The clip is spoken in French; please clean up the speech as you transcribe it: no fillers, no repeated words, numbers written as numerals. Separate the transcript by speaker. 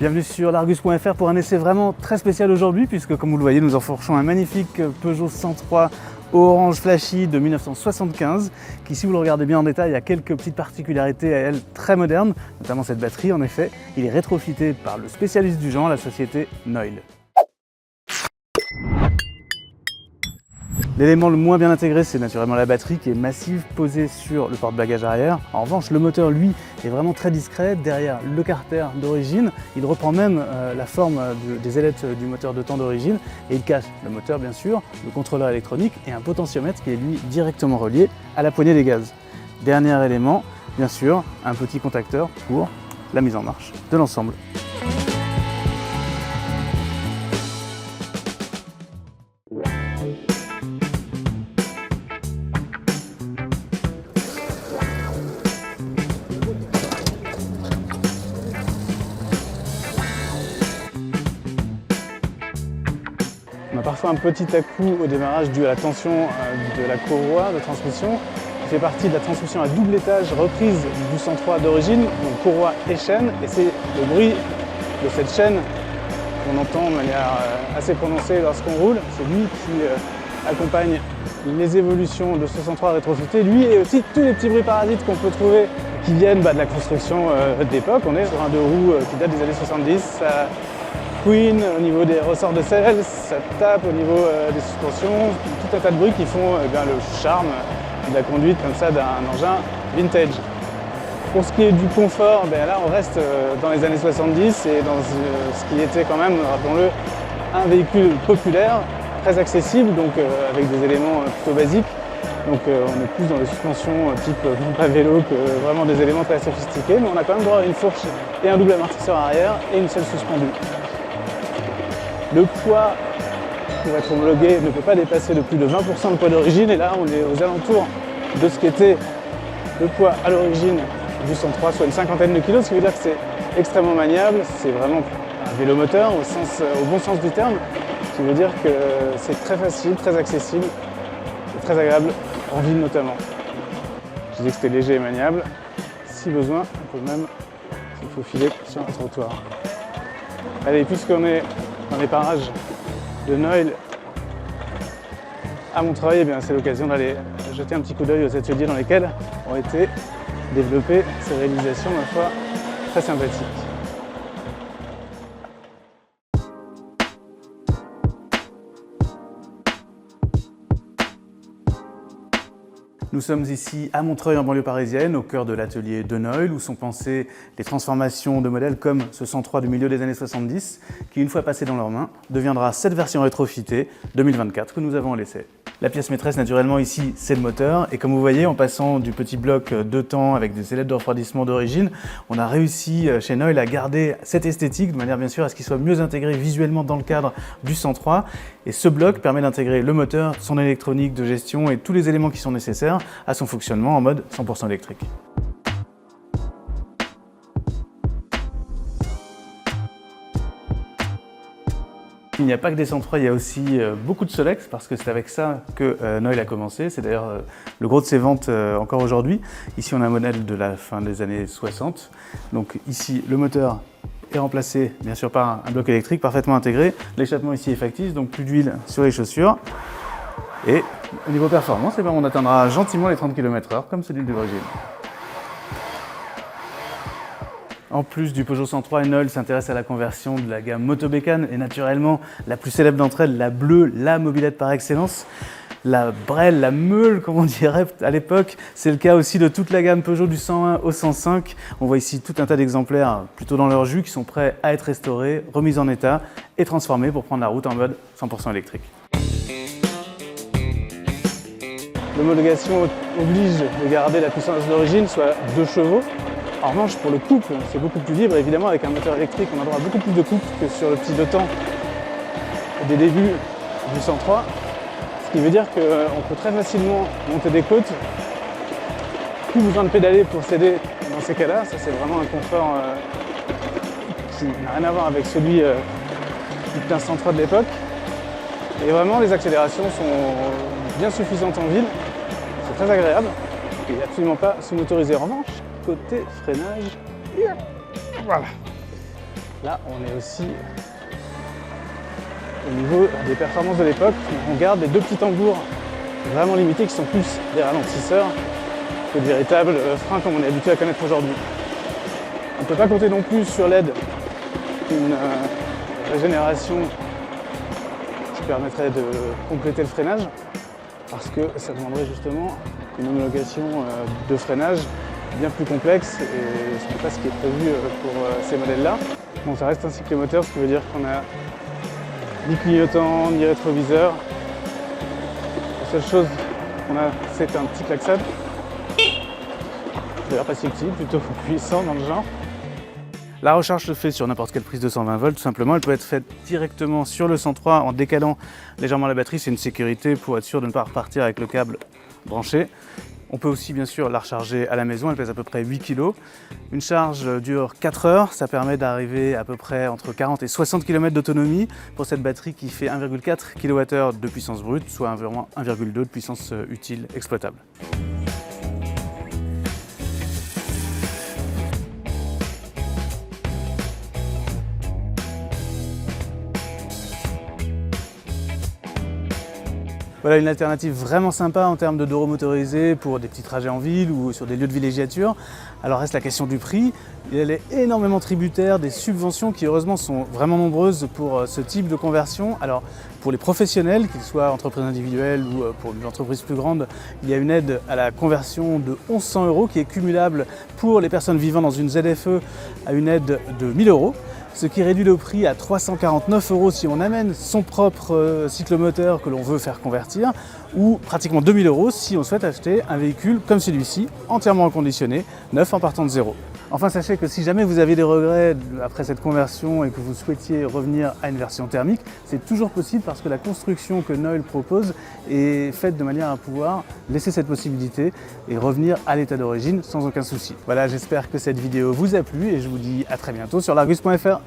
Speaker 1: Bienvenue sur l'Argus.fr pour un essai vraiment très spécial aujourd'hui puisque comme vous le voyez nous enfourchons un magnifique Peugeot 103 orange flashy de 1975 qui, si vous le regardez bien en détail, a quelques petites particularités à elle très modernes, notamment cette batterie en effet. Il est rétrofité par le spécialiste du genre, la société Noil. L'élément le moins bien intégré, c'est naturellement la batterie qui est massive, posée sur le porte-bagages arrière. En revanche, le moteur, lui, est vraiment très discret. Derrière le carter d'origine, il reprend même la forme des ailettes du moteur de temps d'origine et il cache le moteur, bien sûr, le contrôleur électronique et un potentiomètre qui est, lui, directement relié à la poignée des gaz. Dernier élément, bien sûr, un petit contacteur pour la mise en marche de l'ensemble. On a parfois un petit à-coup au démarrage dû à la tension de la courroie de transmission qui fait partie de la transmission à double étage reprise du 103 d'origine, donc courroie et chaîne, et c'est le bruit de cette chaîne qu'on entend de manière assez prononcée lorsqu'on roule. C'est lui qui accompagne les évolutions de ce 103 rétrofité, lui et aussi tous les petits bruits parasites qu'on peut trouver qui viennent de la construction d'époque. On est sur un deux roues qui date des années 70. Queen au niveau des ressorts de selle, ça tape au niveau des suspensions, tout un tas de bruits qui font le charme de la conduite comme ça d'un engin vintage. Pour ce qui est du confort, là on reste dans les années 70 et dans ce qui était quand même, rappelons-le, un véhicule populaire, très accessible, donc avec des éléments plutôt basiques. Donc on est plus dans les suspensions type pompe à vélo que vraiment des éléments très sophistiqués, mais on a quand même droit à une fourche et un double amortisseur arrière et une selle suspendue. Le poids, pour être homologué, ne peut pas dépasser de plus de 20% de poids d'origine. Et là, on est aux alentours de ce qu'était le poids à l'origine du 103, soit une cinquantaine de kilos, ce qui veut dire que c'est extrêmement maniable. C'est vraiment un vélo moteur au bon sens du terme, ce qui veut dire que c'est très facile, très accessible, et très agréable, en ville notamment. Je disais que c'était léger et maniable. Si besoin, on peut même se faufiler sur un trottoir. Allez, puisqu'on est dans les parages de Noil à Montreuil, c'est l'occasion d'aller jeter un petit coup d'œil aux ateliers dans lesquels ont été développées ces réalisations, ma foi, très sympathiques. Nous sommes ici à Montreuil en banlieue parisienne, au cœur de l'atelier de Noil, où sont pensées les transformations de modèles comme ce 103 du milieu des années 70, qui une fois passé dans leurs mains, deviendra cette version rétrofitée 2024 que nous avons en l'essai. La pièce maîtresse naturellement ici, c'est le moteur, et comme vous voyez, en passant du petit bloc de temps avec des ailettes de refroidissement d'origine, on a réussi chez Noil à garder cette esthétique de manière bien sûr à ce qu'il soit mieux intégré visuellement dans le cadre du 103. Et ce bloc permet d'intégrer le moteur, son électronique de gestion et tous les éléments qui sont nécessaires à son fonctionnement en mode 100% électrique. Il n'y a pas que des 103, il y a aussi beaucoup de Solex parce que c'est avec ça que Noil a commencé. C'est d'ailleurs le gros de ses ventes encore aujourd'hui. Ici on a un modèle de la fin des années 60. Donc ici le moteur est remplacé bien sûr par un bloc électrique parfaitement intégré. L'échappement ici est factice, donc plus d'huile sur les chaussures. Et au niveau performance, on atteindra gentiment les 30 km/h comme celui de l'origine. En plus du Peugeot 103, Noil s'intéresse à la conversion de la gamme Moto Bécane et naturellement la plus célèbre d'entre elles, la bleue, la mobilette par excellence. La brêle, la meule, comme on dirait à l'époque. C'est le cas aussi de toute la gamme Peugeot du 101 au 105. On voit ici tout un tas d'exemplaires plutôt dans leur jus qui sont prêts à être restaurés, remis en état et transformés pour prendre la route en mode 100% électrique. L'homologation oblige de garder la puissance d'origine, soit 2 chevaux. En revanche, pour le couple, c'est beaucoup plus libre. Évidemment, avec un moteur électrique, on a droit à beaucoup plus de couple que sur le petit deux temps des débuts du 103. Ce qui veut dire qu'on peut très facilement monter des côtes. Plus besoin de pédaler pour s'aider dans ces cas-là. Ça, c'est vraiment un confort qui n'a rien à voir avec celui d'un 103 de l'époque. Et vraiment, les accélérations sont bien suffisantes en ville. C'est très agréable. Il n'est absolument pas sous-motorisé. En revanche, côté freinage, voilà. Là, on est aussi au niveau des performances de l'époque. On garde les deux petits tambours vraiment limités qui sont plus des ralentisseurs que de véritables freins comme on est habitué à connaître aujourd'hui. On ne peut pas compter non plus sur l'aide d'une régénération qui permettrait de compléter le freinage parce que ça demanderait justement une homologation de freinage bien plus complexe et ce n'est pas ce qui est prévu pour ces modèles-là. Bon, ça reste un cycle moteur, ce qui veut dire qu'on a ni clignotant, ni rétroviseur. La seule chose qu'on a, c'est un petit klaxon. D'ailleurs pas si petit, plutôt puissant dans le genre. La recharge se fait sur n'importe quelle prise de 120 volts, tout simplement. Elle peut être faite directement sur le 103 en décalant légèrement la batterie. C'est une sécurité pour être sûr de ne pas repartir avec le câble branché. On peut aussi bien sûr la recharger à la maison, elle pèse à peu près 8 kg. Une charge dure 4 heures, ça permet d'arriver à peu près entre 40 et 60 km d'autonomie pour cette batterie qui fait 1,4 kWh de puissance brute, soit environ 1,2 de puissance utile exploitable. Voilà une alternative vraiment sympa en termes de dos motorisé pour des petits trajets en ville ou sur des lieux de villégiature. Alors reste la question du prix. Elle est énormément tributaire des subventions qui heureusement sont vraiment nombreuses pour ce type de conversion. Alors pour les professionnels, qu'ils soient entreprises individuelles ou pour une entreprise plus grande, il y a une aide à la conversion de 1100 € qui est cumulable pour les personnes vivant dans une ZFE à une aide de 1000 €. Ce qui réduit le prix à 349 € si on amène son propre cyclomoteur que l'on veut faire convertir, ou pratiquement 2000 € si on souhaite acheter un véhicule comme celui-ci, entièrement reconditionné, neuf en partant de zéro. Enfin, sachez que si jamais vous avez des regrets après cette conversion et que vous souhaitiez revenir à une version thermique, c'est toujours possible parce que la construction que Noil propose est faite de manière à pouvoir laisser cette possibilité et revenir à l'état d'origine sans aucun souci. Voilà, j'espère que cette vidéo vous a plu et je vous dis à très bientôt sur l'Argus.fr.